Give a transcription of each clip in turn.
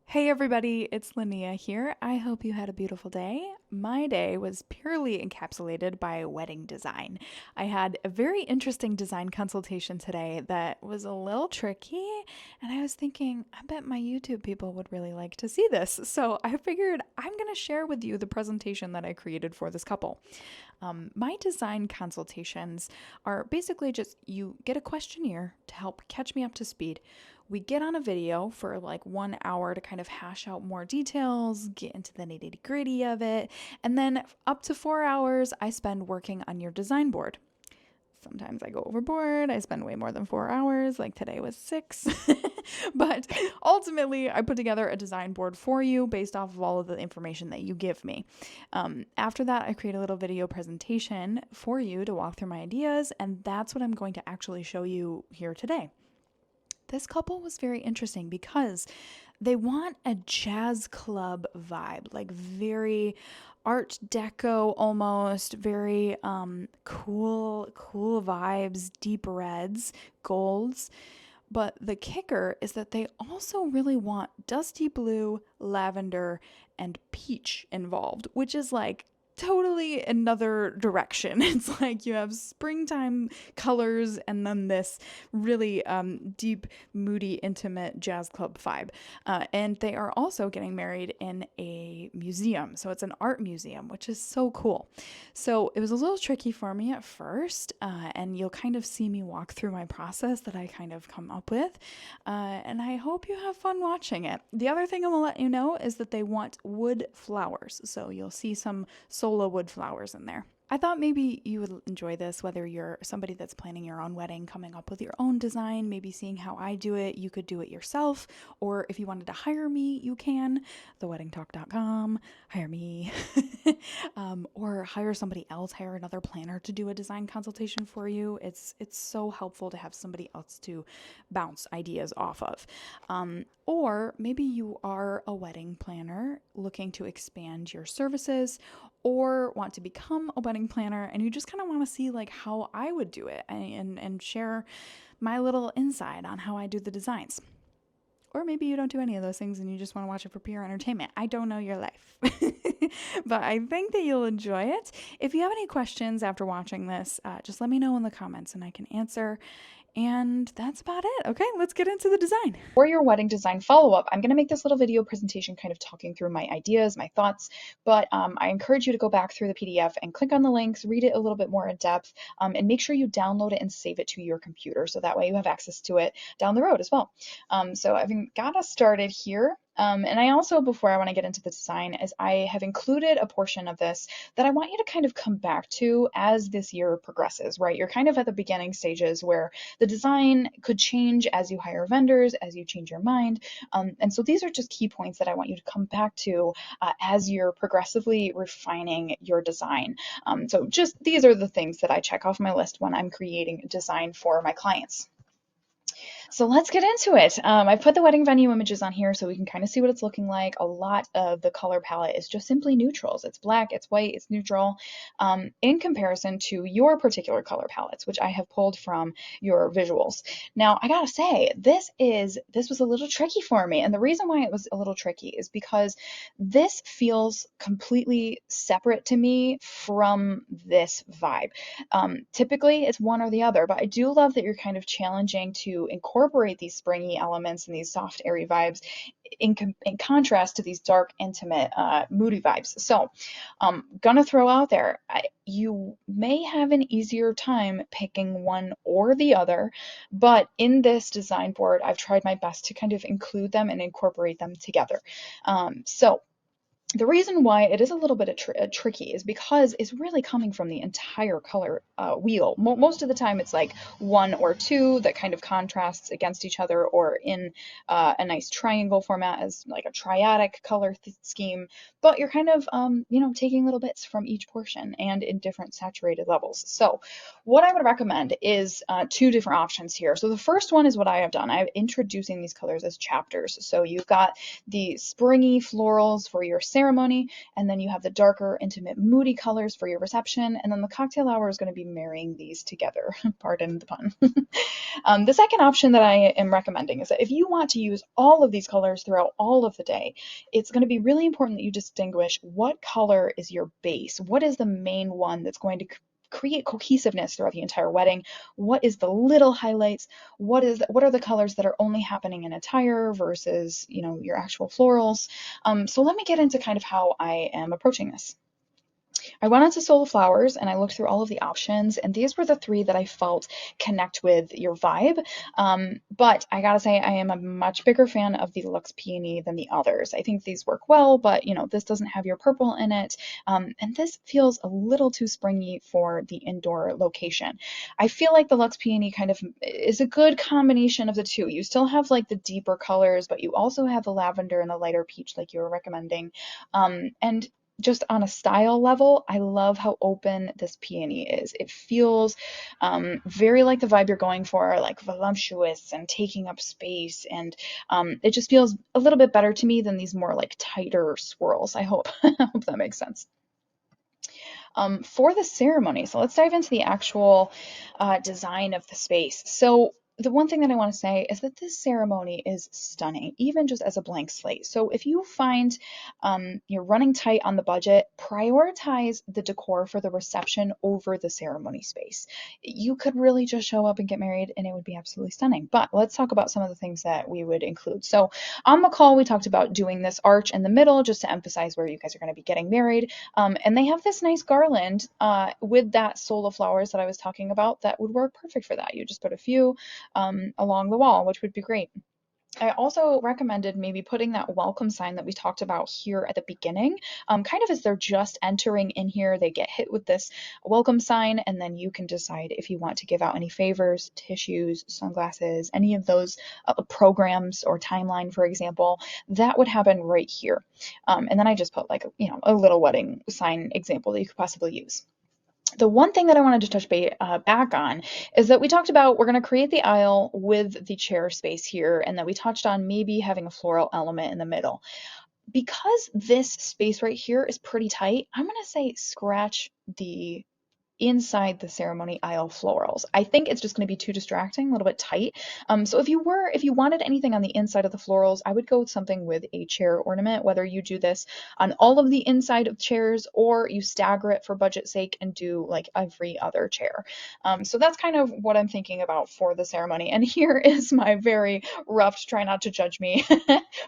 Hey everybody, it's Linnea here. I hope you had a beautiful day. My day was purely encapsulated by wedding design. I had a very interesting design consultation today that was a little tricky, and I was thinking, I bet my YouTube people would really like to see this. So I figured I'm going to share with you the presentation that I created for this couple. My design consultations are basically just you get a questionnaire to help catch me up to speed. We get on a video for like 1 hour to kind of hash out more details, get into the nitty gritty of it, and then up to 4 hours I spend working on your design board. Sometimes I go overboard. I spend way more than 4 hours, like today was 6. But ultimately, I put together a design board for you based off of all of the information that you give me. After that, I create a little video presentation for you to walk through my ideas, and that's what I'm going to actually show you here today. This couple was very interesting because they want a jazz club vibe, like very art deco almost, very cool vibes, deep reds, golds. But the kicker is that they also really want dusty blue, lavender, and peach involved, which is like totally another direction. It's like you have springtime colors and then this really deep, moody, intimate jazz club vibe. And they are also getting married in a museum. So it's an art museum, which is so cool. So it was a little tricky for me at first, and you'll kind of see me walk through my process that I kind of come up with. And I hope you have fun watching it. The other thing I will let you know is that they want wood flowers. So you'll see some solo wood flowers in there. I thought maybe you would enjoy this, whether you're somebody that's planning your own wedding, coming up with your own design, maybe seeing how I do it. You could do it yourself, or if you wanted to hire me, you can. Theweddingtalk.com, hire me, or hire somebody else, hire another planner to do a design consultation for you. It's so helpful to have somebody else to bounce ideas off of. Or maybe you are a wedding planner looking to expand your services or want to become a wedding planner and you just kind of want to see like how I would do it and share my little insight on how I do the designs. Or maybe you don't do any of those things and you just want to watch it for pure entertainment. I don't know your life. But I think that you'll enjoy it. If you have any questions after watching this, just let me know in the comments and I can answer. And that's about it. Okay, let's get into the design. For your wedding design follow-up, I'm going to make this little video presentation kind of talking through my ideas, my thoughts, but I encourage you to go back through the PDF and click on the links, read it a little bit more in depth, and make sure you download it and save it to your computer so that way you have access to it down the road as well. So I've got us started here. And I also, before I want to get into the design, is I have included a portion of this that I want you to kind of come back to as this year progresses, right? You're kind of at the beginning stages where the design could change as you hire vendors, as you change your mind. And so these are just key points that I want you to come back to as you're progressively refining your design. So just these are the things that I check off my list when I'm creating design for my clients. So let's get into it. I put the wedding venue images on here so we can kind of see what it's looking like. A lot of the color palette is just simply neutrals. It's black, it's white, it's neutral, in comparison to your particular color palettes, which I have pulled from your visuals. Now, I gotta say, this was a little tricky for me. And the reason why it was a little tricky is because this feels completely separate to me from this vibe. Typically, it's one or the other, but I do love that you're kind of challenging to incorporate these springy elements and these soft, airy vibes in contrast to these dark, intimate, moody vibes. So, gonna throw out there, you may have an easier time picking one or the other, but in this design board, I've tried my best to kind of include them and incorporate them together. So the reason why it is a little bit tricky is because it's really coming from the entire color wheel. Most of the time it's like one or two that kind of contrasts against each other, or in a nice triangle format as like a triadic color scheme, but you're kind of taking little bits from each portion and in different saturated levels. So what I would recommend is two different options here. So the first one is what I have done. I'm introducing these colors as chapters. So you've got the springy florals for your ceremony, and then you have the darker, intimate, moody colors for your reception, and then the cocktail hour is going to be marrying these together. Pardon the pun. The second option that I am recommending is that if you want to use all of these colors throughout all of the day, it's going to be really important that you distinguish what color is your base. What is the main one that's going to create cohesiveness throughout the entire wedding? What is the little highlights? What are the colors that are only happening in attire versus, your actual florals? So let me get into kind of how I am approaching this. I went onto Soul of Flowers and I looked through all of the options, and these were the three that I felt connect with your vibe. But I gotta say, I am a much bigger fan of the Luxe Peony than the others. I think these work well, but this doesn't have your purple in it, and this feels a little too springy for the indoor location. I feel like the Luxe Peony kind of is a good combination of the two. You still have like the deeper colors, but you also have the lavender and the lighter peach, like you were recommending, and just on a style level, I love how open this peony is. It feels very like the vibe you're going for, like voluptuous and taking up space, and it just feels a little bit better to me than these more like tighter swirls. I hope I hope that makes sense. For the ceremony, so let's dive into the actual design of the space. So the one thing that I want to say is that this ceremony is stunning, even just as a blank slate. So if you find you're running tight on the budget, prioritize the decor for the reception over the ceremony space. You could really just show up and get married and it would be absolutely stunning. But let's talk about some of the things that we would include. So on the call, we talked about doing this arch in the middle just to emphasize where you guys are going to be getting married. And they have this nice garland with that Soul of Flowers that I was talking about that would work perfect for that. You just put a few along the wall, which would be great. I also recommended maybe putting that welcome sign that we talked about here at the beginning, kind of as they're just entering in here, they get hit with this welcome sign, and then you can decide if you want to give out any favors, tissues, sunglasses, any of those programs or timeline, for example. That would happen right here. And then I just put like, a little wedding sign example that you could possibly use. The one thing that I wanted to touch back on is that we talked about we're going to create the aisle with the chair space here, and that we touched on maybe having a floral element in the middle. Because this space right here is pretty tight, I'm going to say scratch the inside the ceremony aisle florals. I think it's just going to be too distracting, a little bit tight. So if you wanted anything on the inside of the florals, I would go with something with a chair ornament, whether you do this on all of the inside of chairs or you stagger it for budget sake and do like every other chair. So that's kind of what I'm thinking about for the ceremony. And here is my very rough, try not to judge me,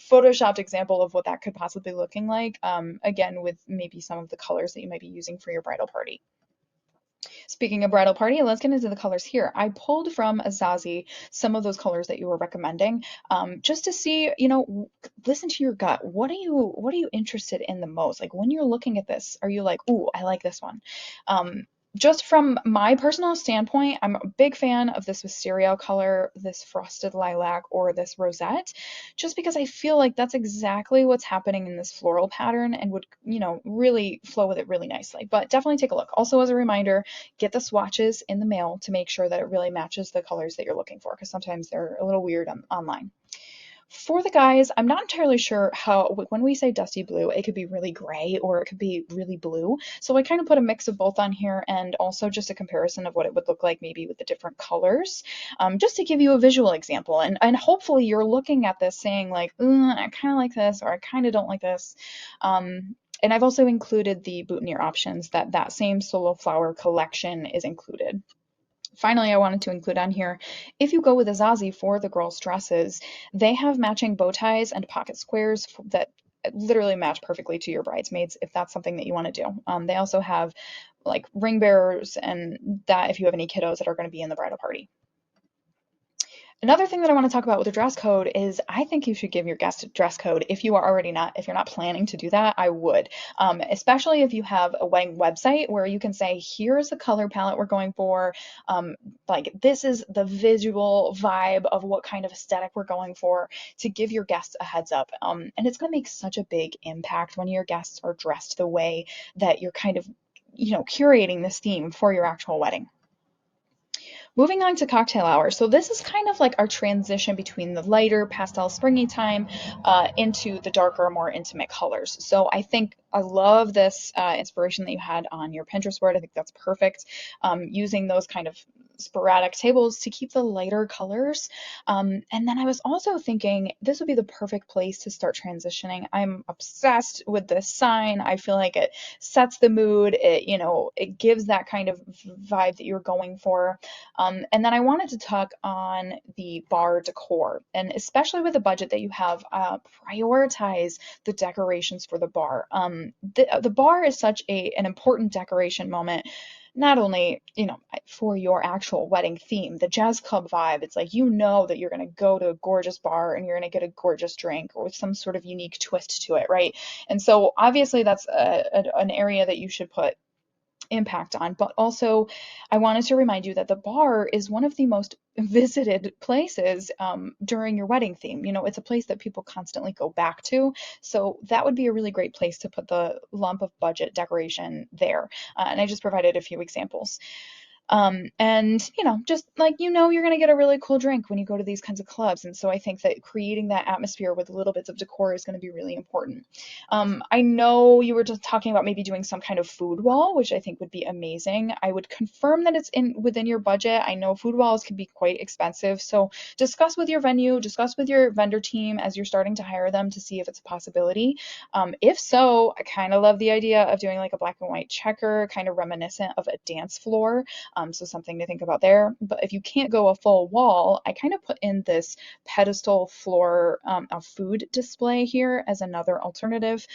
photoshopped example of what that could possibly looking like. Again, with maybe some of the colors that you might be using for your bridal party. Speaking of bridal party, let's get into the colors here. I pulled from Azazi some of those colors that you were recommending, just to see, listen to your gut. What are you interested in the most? Like when you're looking at this, are you like, ooh, I like this one? Just from my personal standpoint, I'm a big fan of this wisteria color, this frosted lilac, or this rosette, just because I feel like that's exactly what's happening in this floral pattern and would, really flow with it really nicely. But definitely take a look. Also, as a reminder, get the swatches in the mail to make sure that it really matches the colors that you're looking for, because sometimes they're a little weird online. For the guys, I'm not entirely sure how, when we say dusty blue, it could be really gray or it could be really blue. So I kind of put a mix of both on here, and also just a comparison of what it would look like maybe with the different colors, just to give you a visual example. And hopefully you're looking at this saying like, I kind of like this, or I kind of don't like this. And I've also included the boutonniere options that same solo flower collection is included. Finally, I wanted to include on here, if you go with Azazi for the girls' dresses, they have matching bow ties and pocket squares that literally match perfectly to your bridesmaids if that's something that you want to do. They also have like ring bearers and that if you have any kiddos that are going to be in the bridal party. Another thing that I want to talk about with the dress code is I think you should give your guests a dress code. If you're not planning to do that, I would. Especially if you have a wedding website where you can say, here's the color palette we're going for. Like this is the visual vibe of what kind of aesthetic we're going for, to give your guests a heads up. And it's going to make such a big impact when your guests are dressed the way that you're kind of, curating this theme for your actual wedding. Moving on to cocktail hour. So this is kind of like our transition between the lighter pastel springy time into the darker, more intimate colors. So I think I love this inspiration that you had on your Pinterest board. I think that's perfect. Using those kind of sporadic tables to keep the lighter colors. And then I was also thinking this would be the perfect place to start transitioning. I'm obsessed with this sign. I feel like it sets the mood. It gives that kind of vibe that you're going for. And then I wanted to talk on the bar decor, and especially with the budget that you have, prioritize the decorations for the bar. The bar is such an important decoration moment, not only for your actual wedding theme, the jazz club vibe. It's like that you're going to go to a gorgeous bar and you're going to get a gorgeous drink or with some sort of unique twist to it, right? And so obviously that's an area that you should put impact on. But also, I wanted to remind you that the bar is one of the most visited places during your wedding theme. It's a place that people constantly go back to. So that would be a really great place to put the lump of budget decoration there. And I just provided a few examples. And just like you're gonna get a really cool drink when you go to these kinds of clubs. And so I think that creating that atmosphere with little bits of decor is going to be really important. I know you were just talking about maybe doing some kind of food wall, which I think would be amazing. I would confirm that it's within your budget. I know food walls can be quite expensive, so discuss with your venue, discuss with your vendor team as you're starting to hire them to see if it's a possibility. If so, I kind of love the idea of doing like a black and white checker, kind of reminiscent of a dance floor. So something to think about there. But if you can't go a full wall, I kind of put in this pedestal floor a food display here as another alternative.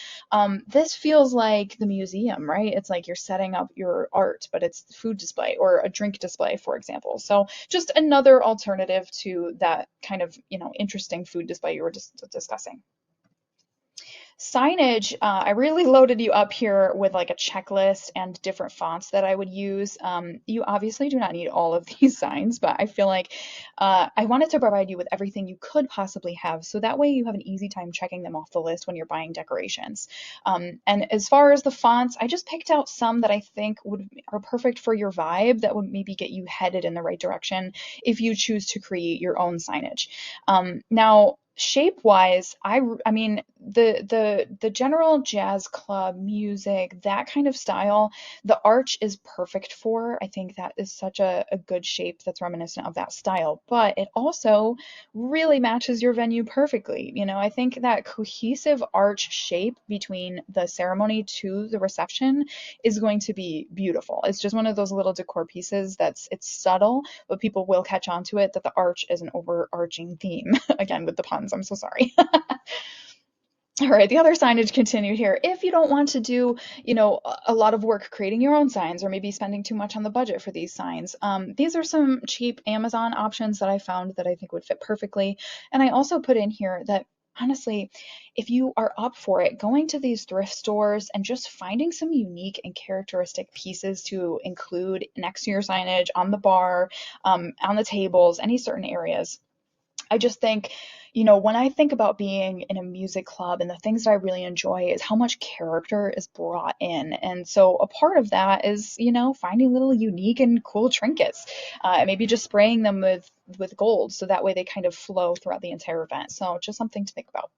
This feels like the museum, right? It's like you're setting up your art, but it's food display or a drink display, for example. So just another alternative to that kind of, interesting food display you were just discussing. Signage, I really loaded you up here with like a checklist and different fonts that I would use. You obviously do not need all of these signs, but I feel like I wanted to provide you with everything you could possibly have, so that way you have an easy time checking them off the list when you're buying decorations. And as far as the fonts, I just picked out some that I think are perfect for your vibe, that would maybe get you headed in the right direction if you choose to create your own signage. Now, shape wise, I mean the general jazz club music, that kind of style, the arch is perfect for. I think that is such a good shape that's reminiscent of that style, but it also really matches your venue perfectly. I think that cohesive arch shape between the ceremony to the reception is going to be beautiful. It's just one of those little decor pieces it's subtle, but people will catch on to it, that the arch is an overarching theme. Again, with the puns, I'm so sorry. All right, the other signage continued here. If you don't want to do, a lot of work creating your own signs, or maybe spending too much on the budget for these signs, these are some cheap Amazon options that I found that I think would fit perfectly. And I also put in here that honestly, if you are up for it, going to these thrift stores and just finding some unique and characteristic pieces to include next to your signage, on the bar, on the tables, any certain areas. I just think, when I think about being in a music club, and the things that I really enjoy is how much character is brought in. And so a part of that is, finding little unique and cool trinkets, maybe just spraying them with gold, so that way they kind of flow throughout the entire event. So just something to think about.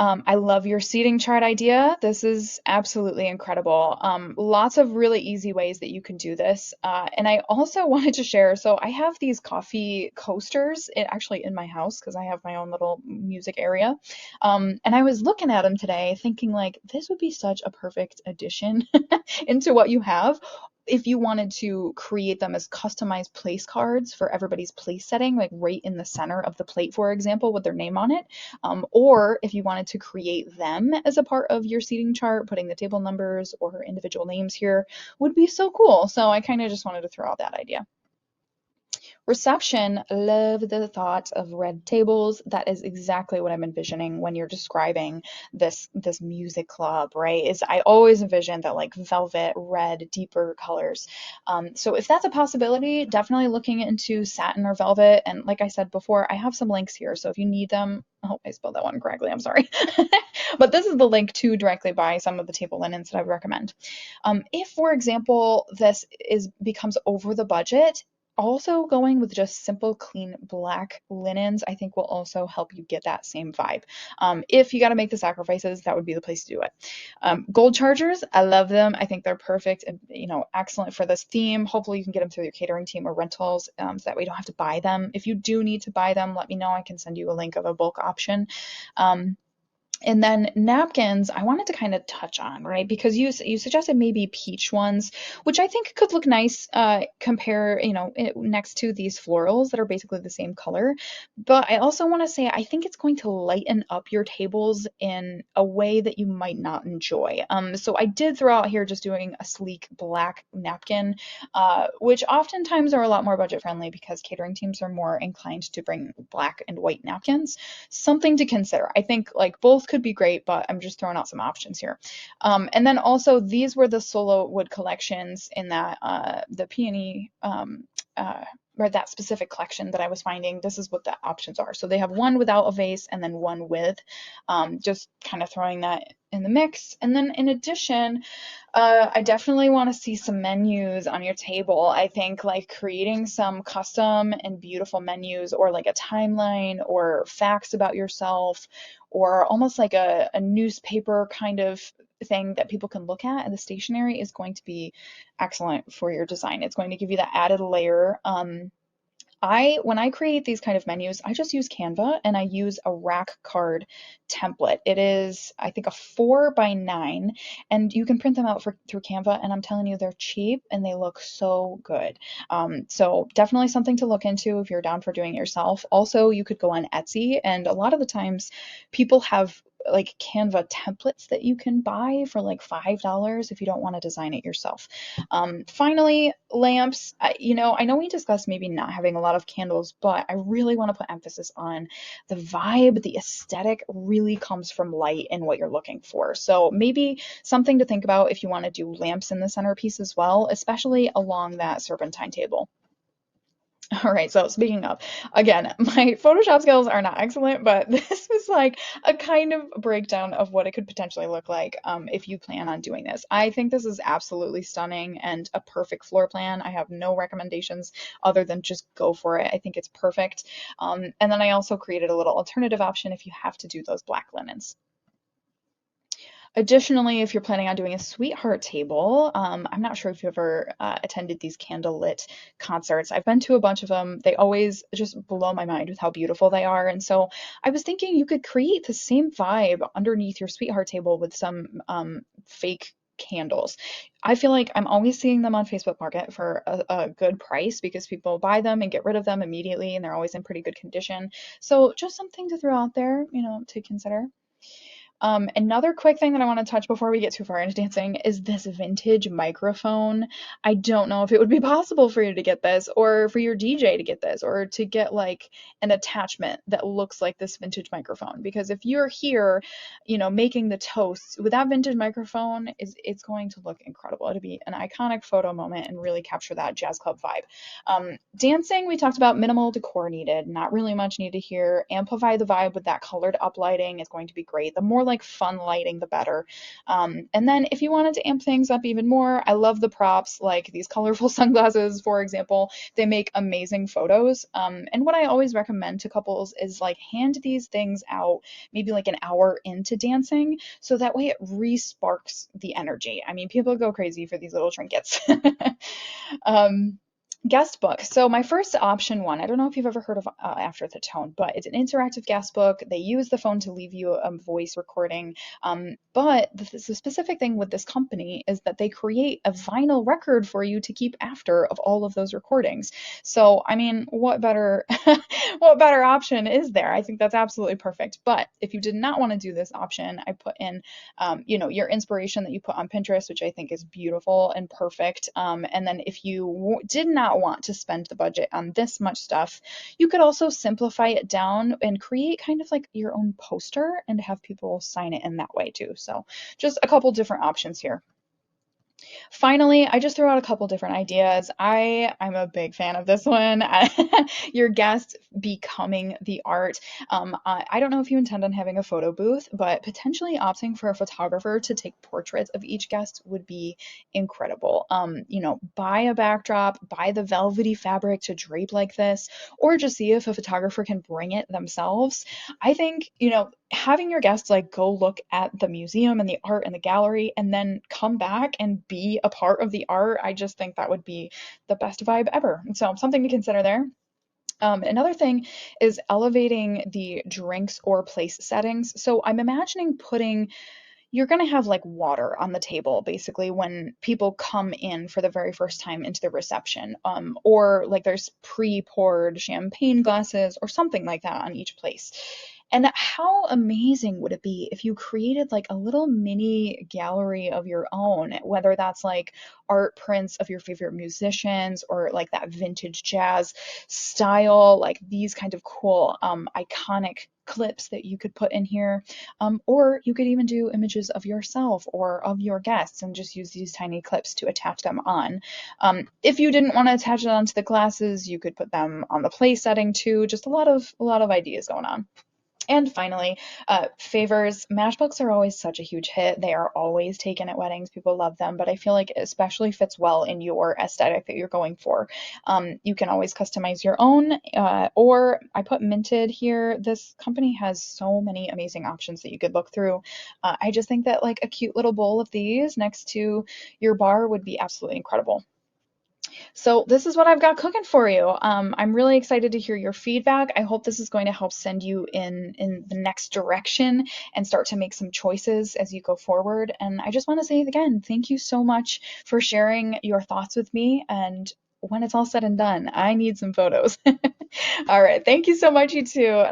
I love your seating chart idea. This is absolutely incredible. Lots of really easy ways that you can do this. And I also wanted to share, so I have these coffee coasters actually in my house, because I have my own little music area. And I was looking at them today thinking like, this would be such a perfect addition into what you have if you wanted to create them as customized place cards for everybody's place setting, like right in the center of the plate, for example, with their name on it. Or if you wanted to create them as a part of your seating chart, putting the table numbers or individual names here would be so cool. So I kind of just wanted to throw out that idea. Reception, love the thought of red tables. That is exactly what I'm envisioning when you're describing this music club, right? Is I always envision that like velvet, red, deeper colors. So if that's a possibility, definitely looking into satin or velvet. And like I said before, I have some links here, so if you need them, I hope I spelled that one correctly, I'm sorry. But this is the link to directly buy some of the table linens that I would recommend. If, for example, this becomes over the budget, also going with just simple, clean black linens, I think will also help you get that same vibe. If you got to make the sacrifices, that would be the place to do it. Gold chargers, I love them. I think they're perfect and excellent for this theme. Hopefully you can get them through your catering team or rentals, so that way you don't have to buy them. If you do need to buy them, let me know. I can send you a link of a bulk option. Um, and then napkins, I wanted to kind of touch on, right? Because you suggested maybe peach ones, which I think could look nice, next to these florals that are basically the same color. But I also want to say I think it's going to lighten up your tables in a way that you might not enjoy. So I did throw out here just doing a sleek black napkin, which oftentimes are a lot more budget friendly because catering teams are more inclined to bring black and white napkins. Something to consider. I think like both could be great, but I'm just throwing out some options here. And then also these were the solo wood collections in that the peony or that specific collection that I was finding. This is what the options are. So they have one without a vase and then one with, just kind of throwing that in the mix. And then in addition, I definitely want to see some menus on your table. I think like creating some custom and beautiful menus or like a timeline or facts about yourself or almost like a newspaper kind of thing that people can look at, and the stationery is going to be excellent for your design. It's going to give you that added layer. When I create these kind of menus, I just use Canva and I use a rack card template. It is, I think, a 4 by 9, and you can print them out through Canva. And I'm telling you, they're cheap and they look so good. So definitely something to look into if you're down for doing it yourself. Also, you could go on Etsy, and a lot of the times people have like Canva templates that you can buy for like $5 if you don't want to design it yourself. Finally, lamps. I know we discussed maybe not having a lot of candles, but I really want to put emphasis on the vibe. The aesthetic really comes from light and what you're looking for. So maybe something to think about if you want to do lamps in the centerpiece as well, especially along that serpentine table. All right, so speaking of, again, my Photoshop skills are not excellent, but this was like a kind of breakdown of what it could potentially look like if you plan on doing this. I think this is absolutely stunning and a perfect floor plan. I have no recommendations other than just go for it. I think it's perfect. And then I also created a little alternative option if you have to do those black linens. Additionally, if you're planning on doing a sweetheart table, I'm not sure if you've ever attended these candlelit concerts. I've been to a bunch of them. They always just blow my mind with how beautiful they are. And so I was thinking you could create the same vibe underneath your sweetheart table with some fake candles. I feel like I'm always seeing them on Facebook Market for a good price because people buy them and get rid of them immediately, and they're always in pretty good condition. So just something to throw out there, to consider. Another quick thing that I want to touch before we get too far into dancing is this vintage microphone. I don't know if it would be possible for you to get this or for your DJ to get this or to get like an attachment that looks like this vintage microphone. Because if you're here, making the toasts with that vintage microphone, it's going to look incredible. It'll be an iconic photo moment and really capture that jazz club vibe. Dancing, we talked about minimal decor needed, not really much needed here. Amplify the vibe with that colored up lighting is going to be great. The more like fun lighting, the better. And then if you wanted to amp things up even more, I love the props, like these colorful sunglasses, for example. They make amazing photos. And what I always recommend to couples is like hand these things out maybe like an hour into dancing, so that way it re-sparks the energy. I mean, people go crazy for these little trinkets. um, Guest book. So my first option one, I don't know if you've ever heard of After the Tone, but it's an interactive guest book. They use the phone to leave you a voice recording. But the specific thing with this company is that they create a vinyl record for you to keep after of all of those recordings. So, I mean, what better what better option is there? I think that's absolutely perfect. But if you did not want to do this option, I put in your inspiration that you put on Pinterest, which I think is beautiful and perfect. And then if you did not want to spend the budget on this much stuff, you could also simplify it down and create kind of like your own poster and have people sign it in that way too. So just a couple different options here. Finally, I just threw out a couple different ideas. I'm a big fan of this one. Your guest becoming the art. I don't know if you intend on having a photo booth, but potentially opting for a photographer to take portraits of each guest would be incredible. Buy a backdrop, buy the velvety fabric to drape like this, or just see if a photographer can bring it themselves. I think, having your guests like go look at the museum and the art and the gallery and then come back and be a part of the art, I just think that would be the best vibe ever. So, something to consider there. Another thing is elevating the drinks or place settings. So, I'm imagining you're going to have like water on the table basically when people come in for the very first time into the reception, or like there's pre-poured champagne glasses or something like that on each place. And how amazing would it be if you created like a little mini gallery of your own, whether that's like art prints of your favorite musicians or like that vintage jazz style, like these kind of cool, iconic clips that you could put in here. Or you could even do images of yourself or of your guests and just use these tiny clips to attach them on. If you didn't want to attach it onto the glasses, you could put them on the place setting too. Just a lot of ideas going on. And finally, favors. Matchbooks are always such a huge hit. They are always taken at weddings. People love them, but I feel like it especially fits well in your aesthetic that you're going for. You can always customize your own, or I put Minted here. This company has so many amazing options that you could look through. I just think that like a cute little bowl of these next to your bar would be absolutely incredible. So this is what I've got cooking for you. I'm really excited to hear your feedback. I hope this is going to help send you in the next direction and start to make some choices as you go forward. And I just want to say again, thank you so much for sharing your thoughts with me. And when it's all said and done, I need some photos. All right. Thank you so much, you too.